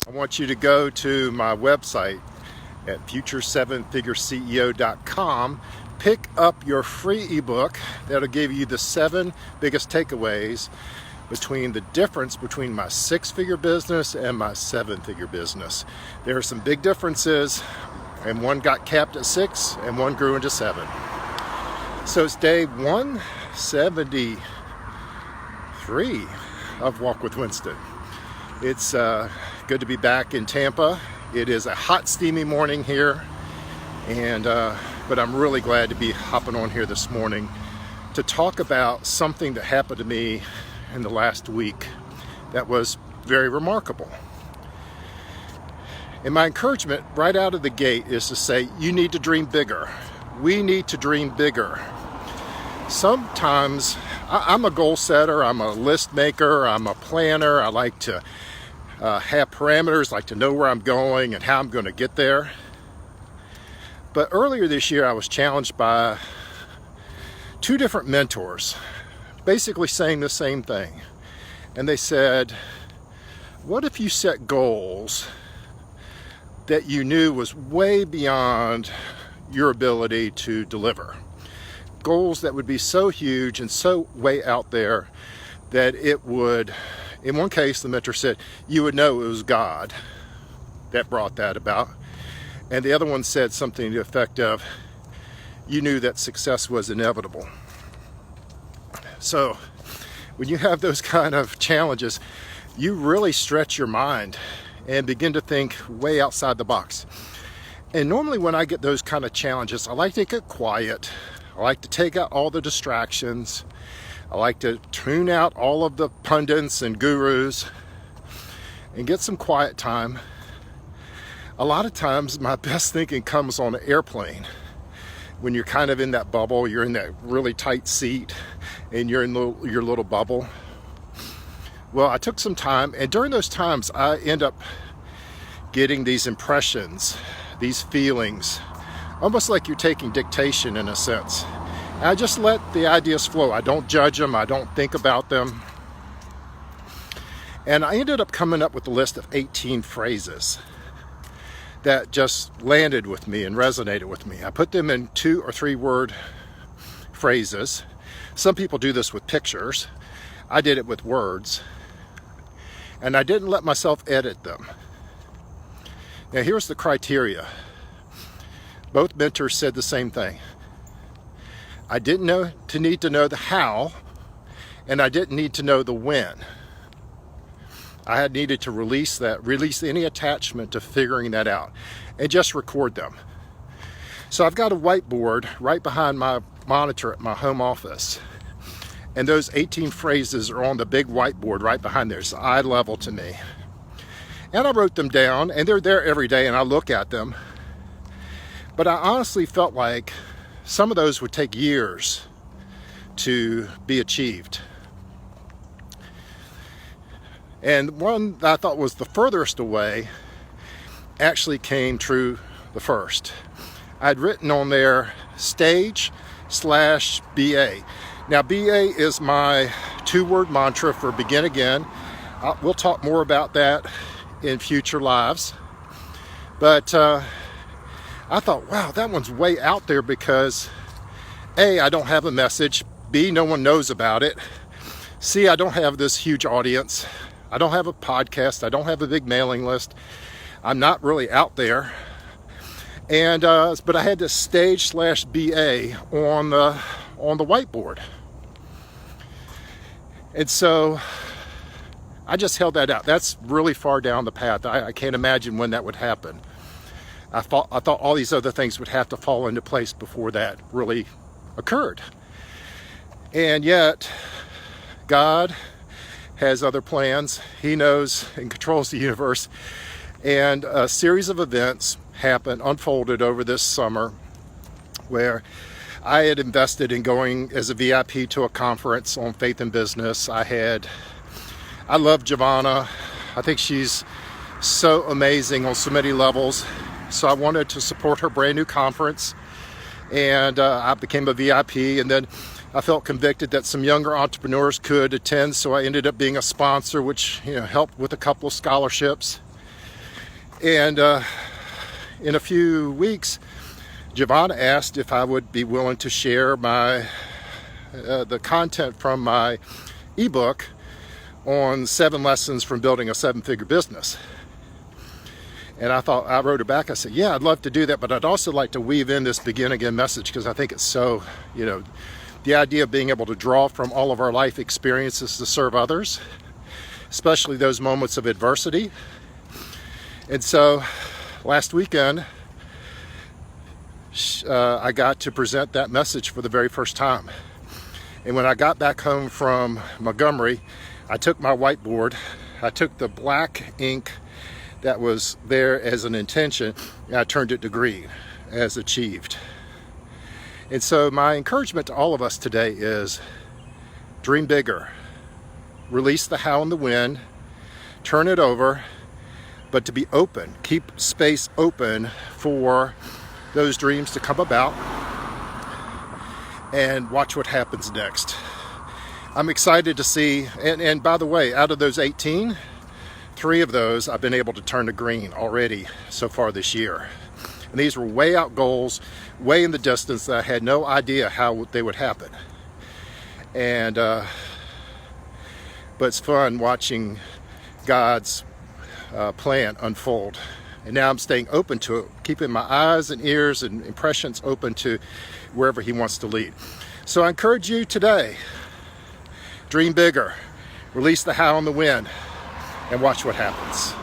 I want you to go to my website at future7figureceo.com. Pick up your free ebook that'll give you the 7 biggest takeaways between the difference between my 6-figure business and my 7-figure business. There are some big differences, and one got capped at 6 and one grew into 7. So it's day 173 of Walk with Winston. It's good to be back in Tampa. It is a hot, steamy morning here, and but I'm really glad to be hopping on here this morning to talk about something that happened to me in the last week that was very remarkable. And my encouragement right out of the gate is to say, you need to dream bigger. We need to dream bigger. Sometimes I'm a goal setter, I'm a list maker, I'm a planner. I like to have parameters, like to know where I'm going and how I'm going to get there. But earlier this year, I was challenged by 2 different mentors, basically saying the same thing. And they said, what if you set goals that you knew was way beyond your ability to deliver? Goals that would be so huge and so way out there that it would, in one case, the mentor said, you would know it was God that brought that about. And the other one said something to the effect of, you knew that success was inevitable. So when you have those kind of challenges, you really stretch your mind and begin to think way outside the box. And normally when I get those kind of challenges, I like to get quiet. I like to take out all the distractions. I like to tune out all of the pundits and gurus and get some quiet time. A lot of times my best thinking comes on an airplane. When you're kind of in that bubble, you're in that really tight seat and you're in your little bubble. Well, I took some time, and during those times I end up getting these impressions, these feelings, almost like you're taking dictation in a sense. And I just let the ideas flow. I don't judge them, I don't think about them. And I ended up coming up with a list of 18 phrases that just landed with me and resonated with me. I put them in 2 or 3 word phrases. Some people do this with pictures. I did it with words. And I didn't let myself edit them. Now here's the criteria. Both mentors said the same thing. I didn't need to know the how, and I didn't need to know the when. I had needed to release any attachment to figuring that out, and just record them. So I've got a whiteboard right behind my monitor at my home office, and those 18 phrases are on the big whiteboard right behind there. It's eye level to me. And I wrote them down, and they're there every day, and I look at them. But I honestly felt like some of those would take years to be achieved. And one that I thought was the furthest away actually came true the first. I'd written on there stage/BA. Now BA is my 2-word mantra for begin again. We'll talk more about that in future lives. But I thought, wow, that one's way out there because A, I don't have a message. B, no one knows about it. C, I don't have this huge audience. I don't have a podcast. I don't have a big mailing list. I'm not really out there. And but I had this stage/BA on the whiteboard. And so I just held that out. That's really far down the path. I can't imagine when that would happen. I thought all these other things would have to fall into place before that really occurred. And yet, God has other plans. He knows and controls the universe. And a series of events unfolded over this summer where I had invested in going as a VIP to a conference on faith and business. I love Giovanna. I think she's so amazing on so many levels. So I wanted to support her brand new conference. And I became a VIP, and then I felt convicted that some younger entrepreneurs could attend, so I ended up being a sponsor, which helped with a couple of scholarships. And in a few weeks, Giovanna asked if I would be willing to share the content from my ebook on 7 lessons from building a 7-figure business. And I wrote her back, I said, yeah, I'd love to do that, but I'd also like to weave in this begin again message, because I think it's so, the idea of being able to draw from all of our life experiences to serve others, especially those moments of adversity. And so last weekend, I got to present that message for the very first time. And when I got back home from Montgomery, I took my whiteboard, I took the black ink that was there as an intention, and I turned it to green as achieved. And so my encouragement to all of us today is dream bigger, release the how and the when, turn it over, but to be open, keep space open for those dreams to come about, and watch what happens next. I'm excited to see, and by the way, out of those 18, 3 of those I've been able to turn to green already so far this year. And these were way out goals, way in the distance, that I had no idea how they would happen. And but it's fun watching God's plan unfold. And now I'm staying open to it, keeping my eyes and ears and impressions open to wherever He wants to lead. So I encourage you today, dream bigger, release the how and the when, and watch what happens.